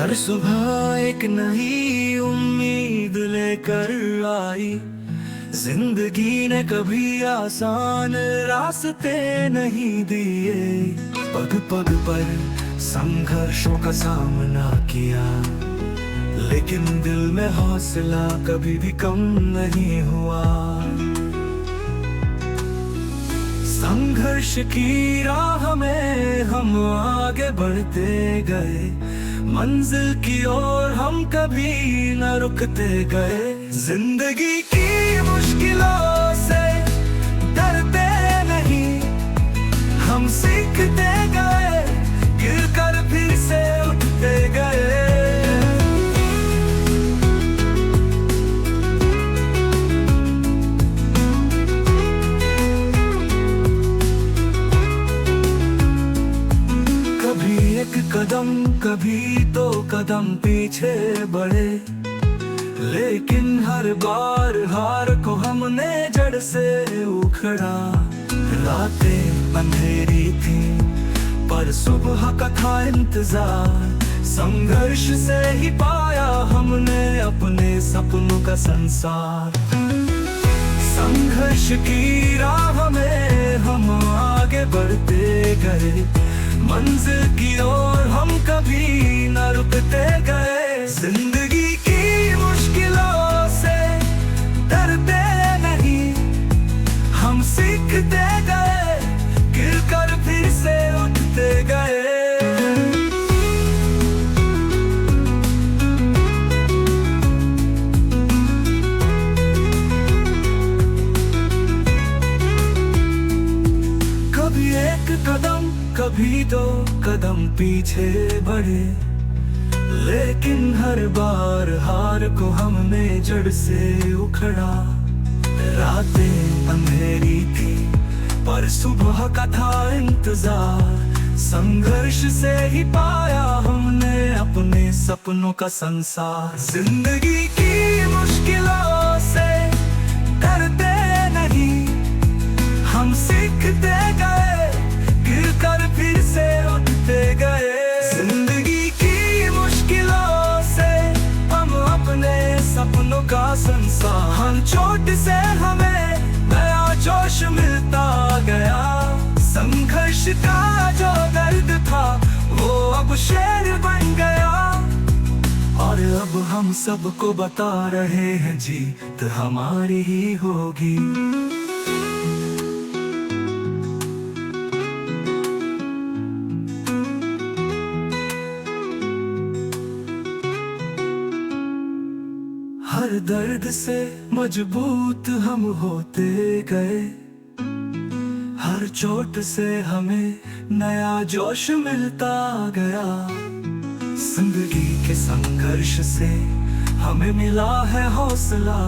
हर सुबह एक नई उम्मीद लेकर आई। जिंदगी ने कभी आसान रास्ते नहीं दिए। पग पग पर संघर्षों का सामना किया, लेकिन दिल में हौसला कभी भी कम नहीं हुआ। संघर्ष की राह में हम आगे बढ़ते गए, मंजिल की ओर हम कभी न रुकते गए। जिंदगी की मुश्किलों से डरते नहीं, हम सीखते गए, गिरकर फिर से उठते गए। कदम कभी तो कदम पीछे बढ़े, लेकिन हर बार हार को हमने जड़ से उखड़ा। रातें अंधेरी थी पर सुबह का था इंतजार। संघर्ष से ही पाया हमने अपने सपनों का संसार। संघर्ष की राह में हम आगे बढ़ते गए, मंजिल की ओर हम कभी न रुकते गए। जिंदगी की मुश्किलों से डरते नहीं, हम सीखते गए, गिरकर फिर से उठते गए। कभी एक कदम कभी दो कदम पीछे बढ़े, लेकिन हर बार हार को हमने जड़ से उखड़ा। रातें अंधेरी थी पर सुबह का था इंतजार। संघर्ष से ही पाया हमने अपने सपनों का संसार। जिंदगी की मुश्किलों से डरते नहीं, हम सीखते गए, गिरकर फिर से उठते गए। जिंदगी की मुश्किलों से हम अपने सपनों का संसार। हर चोट से हमें नया जोश मिलता गया। संघर्ष का जो दर्द था वो अब शेर बन गया। और अब हम सबको बता रहे हैं जीत हमारी ही होगी। हर दर्द से मजबूत हम होते गए, हर चोट से हमें नया जोश मिलता गया। जिंदगी के संघर्ष से हमें मिला है हौसला।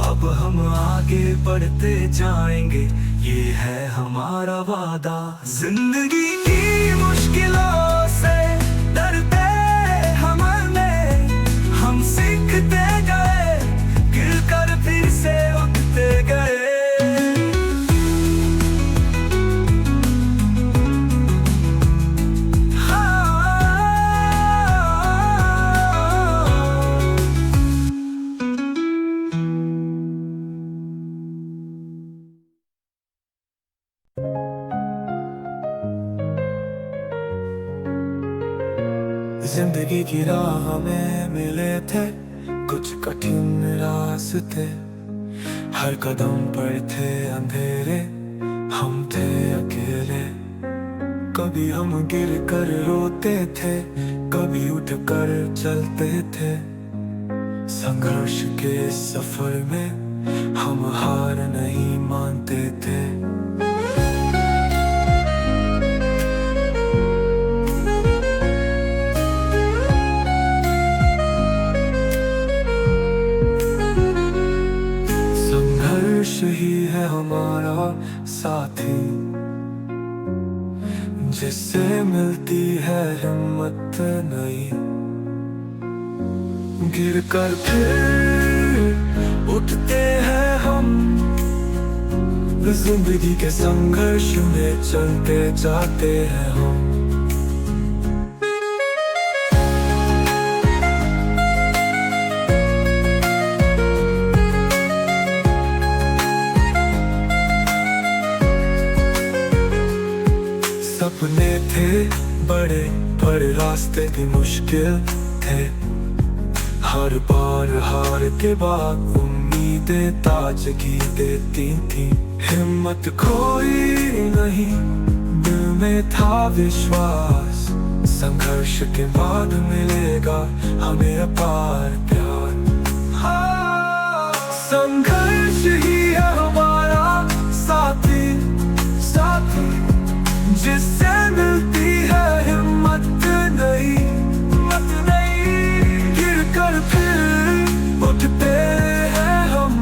अब हम आगे बढ़ते जाएंगे, ये है हमारा वादा। जिंदगी की मुश्किलों से डरते हमने, हम सीखते गए, गिरकर फिर से उठते गए। जिंदगी की राह में मिले थे कुछ कठिन रास्ते। हर कदम पर थे अंधेरे, हम थे अकेले। कभी हम गिर कर रोते थे, कभी उठ कर चलते थे। संघर्ष के सफर में हम हार नहीं मानते थे। ही है हमारा साथी, जिससे मिलती है हिम्मत नई। गिर कर फिर उठते हैं हम, जिंदगी के संघर्ष में चलते जाते हैं हम। सपने थे बड़े पर रास्ते भी मुश्किल थे। हर बार हार के बाद उम्मीदें ताजगी देती थी। हिम्मत खोई नहीं, दिल में था विश्वास, संघर्ष के बाद मिलेगा हमें अपार प्यार। संघर्ष ही है हमारा साथी, साथी जिससे मिलती है हिम्मत नहीं, हिम्मत नहीं। गिर कर फिर उठते हैं हम,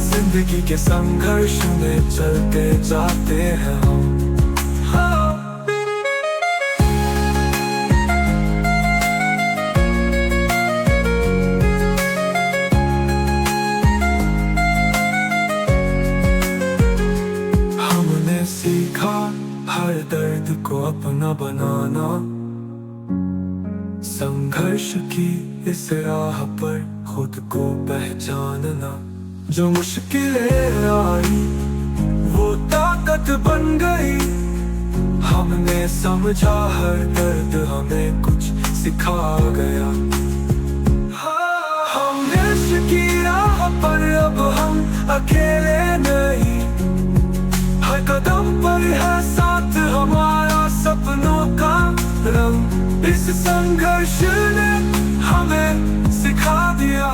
जिंदगी के संघर्ष में चलते जाते हैं हम। सीखा हर दर्द को अपना बनाना, संघर्ष की इस राह पर खुद को पहचानना। जो मुश्किलें आई वो ताकत बन गई, हमने समझा हर दर्द हमें कुछ सिखा गया। हमने की राह पर अब हम अकेले नहीं, हर कदम पर है साथ हमारा सपनों का रंग। इस संघर्ष ने हमें सिखा दिया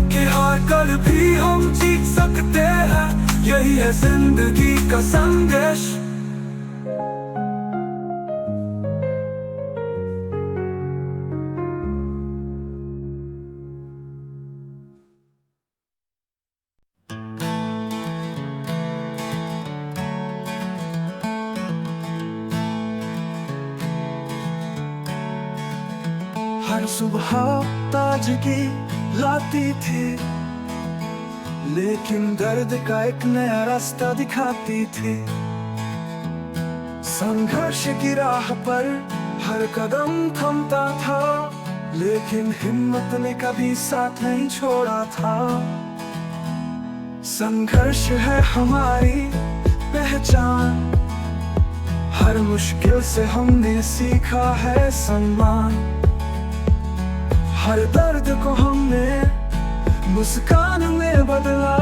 कि हार कर भी हम जीत सकते हैं, यही है जिंदगी का संदेश। हर सुबह ताजगी लाती थी, लेकिन दर्द का एक नया रास्ता दिखाती थी। संघर्ष की राह पर हर कदम थमता था, लेकिन हिम्मत ने कभी साथ नहीं छोड़ा था। संघर्ष है हमारी पहचान, हर मुश्किल से हमने सीखा है सम्मान। हर दर्द को हमने मुस्कान में बदला,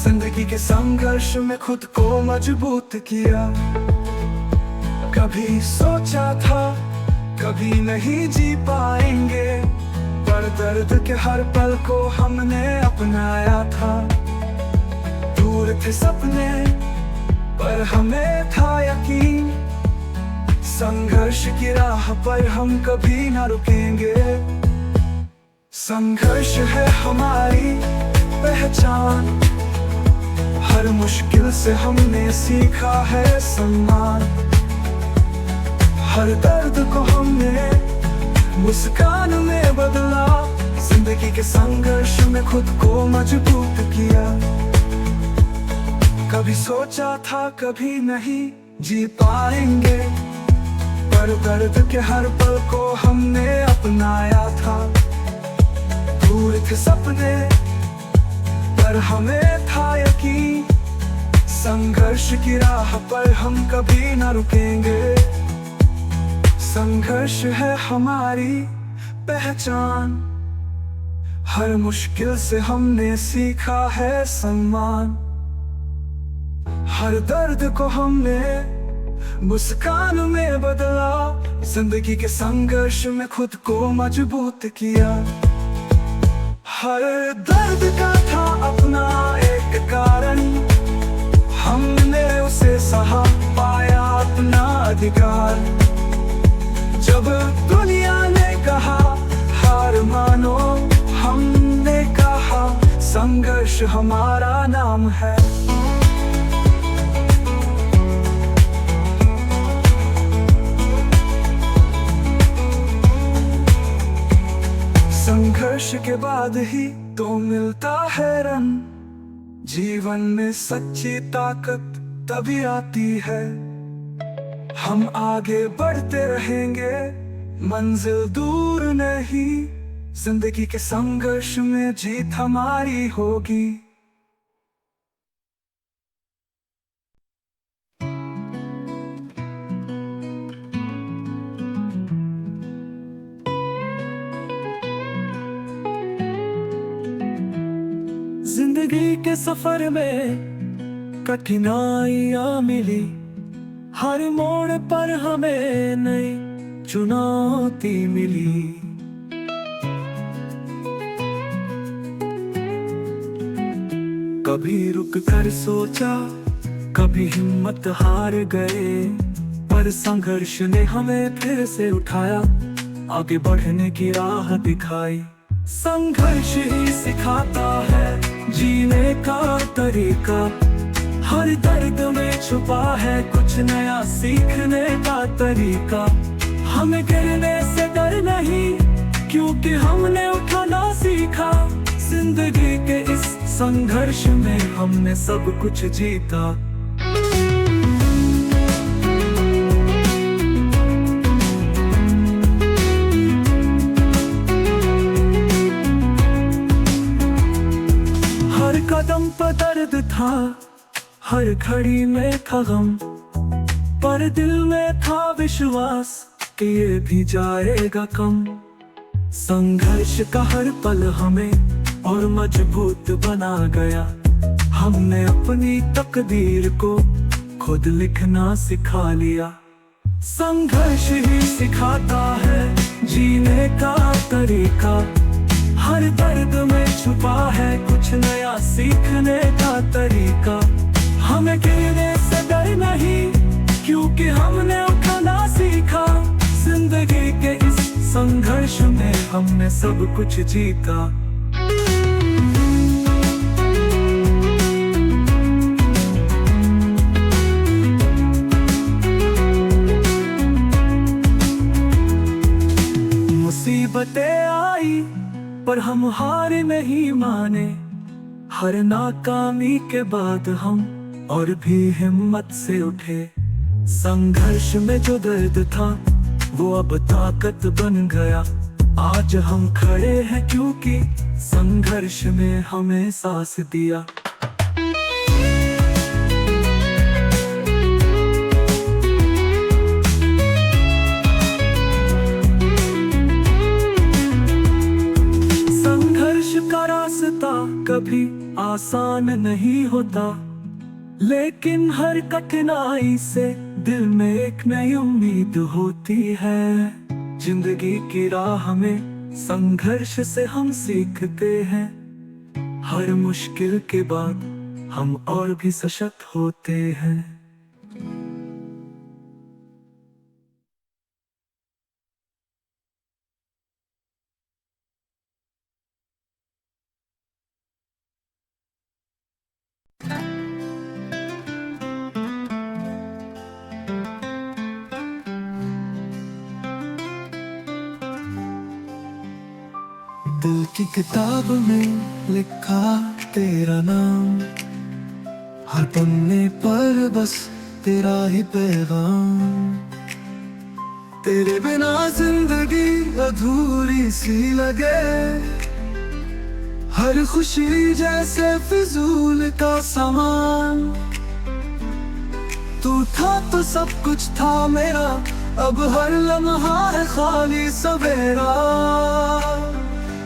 जिंदगी के संघर्ष में खुद को मजबूत किया। कभी सोचा था कभी नहीं जी पाएंगे, पर दर्द के हर पल को हमने अपनाया था। दूर थे सपने पर हमें था यकीन, संघर्ष की राह पर हम कभी ना रुकेंगे। संघर्ष है हमारी पहचान, हर मुश्किल से हमने सीखा है सम्मान। हर दर्द को हमने मुस्कान में बदला, जिंदगी के संघर्ष में खुद को मजबूत किया। कभी सोचा था कभी नहीं जी पाएंगे, पर दर्द के हर पल को हमने अपनाया था। दूर थे सपने पर हमें था यकीन, संघर्ष की राह पर हम कभी ना रुकेंगे। संघर्ष है हमारी पहचान, हर मुश्किल से हमने सीखा है सम्मान। हर दर्द को हमने मुस्कान में बदला, जिंदगी के संघर्ष में खुद को मजबूत किया। हर दर्द का था अपना एक कारण, हमने उसे सहा पाया अपना अधिकार। जब दुनिया ने कहा हार मानो, हमने कहा संघर्ष हमारा नाम है। संघर्ष के बाद ही तो मिलता है रंग, जीवन में सच्ची ताकत तभी आती है। हम आगे बढ़ते रहेंगे, मंजिल दूर नहीं, जिंदगी के संघर्ष में जीत हमारी होगी। जिंदगी के सफर में कठिनाइयां मिली, हर मोड़ पर हमें नई चुनौती मिली। कभी रुक कर सोचा, कभी हिम्मत हार गए, पर संघर्ष ने हमें फिर से उठाया, आगे बढ़ने की राह दिखाई। संघर्ष ही सिखाता है जीने का तरीका, हर दर्द में छुपा है कुछ नया सीखने का तरीका। हमें गिरने से डर नहीं, क्योंकि हमने उठाना सीखा। जिंदगी के इस संघर्ष में हमने सब कुछ जीता। हर कदम पर दर्द था, हर घड़ी में था गम, पर दिल में था विश्वास कि ये भी जाएगा कम। संघर्ष का हर पल हमें और मजबूत बना गया, हमने अपनी तकदीर को खुद लिखना सिखा लिया। संघर्ष ही सिखाता है जीने का तरीका, हर दर्द में छुपा है कुछ नया सीखने का तरीका। हमें गिरने से डर नहीं, क्योंकि हमने उठाना सीखा। जिंदगी के इस संघर्ष में हमने सब कुछ जीता। मुसीबतें आई पर हम हार नहीं माने, हर नाकामी के बाद हम और भी हिम्मत से उठे। संघर्ष में जो दर्द था वो अब ताकत बन गया, आज हम खड़े हैं क्योंकि संघर्ष में हमें सांस दिया। संघर्ष का रास्ता कभी आसान नहीं होता, लेकिन हर कठिनाई से दिल में एक नई उम्मीद होती है। जिंदगी की राह में संघर्ष से हम सीखते हैं, हर मुश्किल के बाद हम और भी सशक्त होते हैं। दिल की किताब में लिखा तेरा नाम, हर पन्ने पर बस तेरा ही पैगाम। तेरे बिना जिंदगी अधूरी सी लगे, हर खुशी जैसे फिजूल का सामान। तू था तो सब कुछ था मेरा, अब हर लम्हा है खाली सवेरा।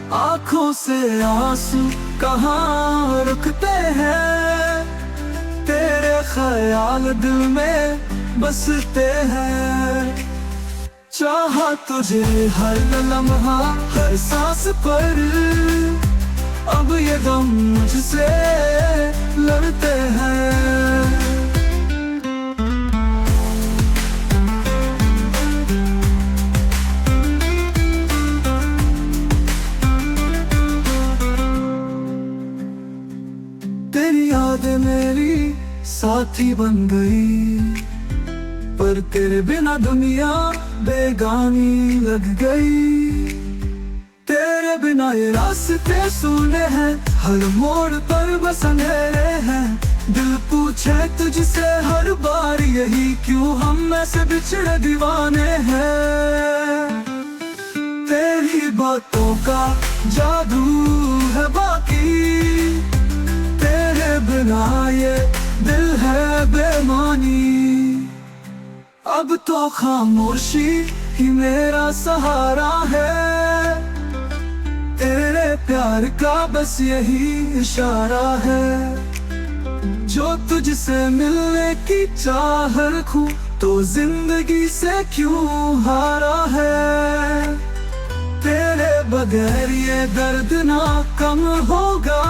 आँखों से आंसू कहाँ रुकते हैं, तेरे ख्याल दिल में बसते हैं। चाहा तुझे हर लम्हा हर सांस पर, अब ये गम मुझसे लड़ते हैं। तेरी यादें मेरी साथी बन गई, पर तेरे बिना दुनिया बेगानी लग गई। तेरे बिना ये रास्ते सूने हैं, हर मोड़ पर बस अंधेरे हैं। दिल पूछे तुझसे हर बार यही, क्यों हम ऐसे बिछड़े दीवाने हैं। तेरी बातों का जादू है बाकी, तेरे बिना ये दिल है बेमानी। अब तो खामोशी ही मेरा सहारा है, तेरे प्यार का बस यही इशारा है, जो तुझसे मिलने की चाह रखूं तो जिंदगी से क्यों हारा है। तेरे बगैर ये दर्द ना कम होगा,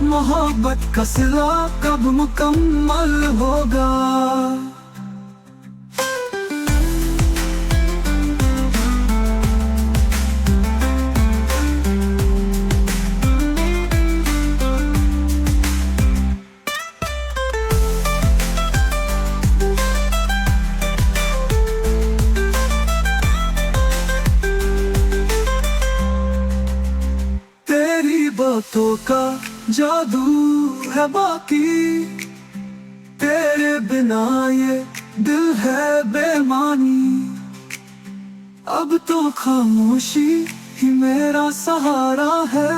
मोहब्बत का सिला कब मुकम्मल होगा। तेरी बातों का जादू है बाकी, तेरे बिना ये दिल है बेमानी। अब तो खामोशी ही मेरा सहारा है,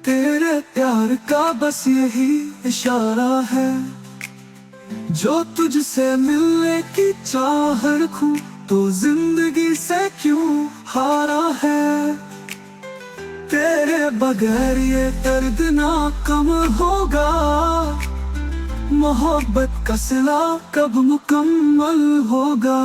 तेरे प्यार का बस यही इशारा है, जो तुझसे मिलने की चाह रखूं तो जिंदगी से क्यों हारा है। तेरे बगैर ये दर्द ना कम होगा, मोहब्बत का सिला कब मुकम्मल होगा।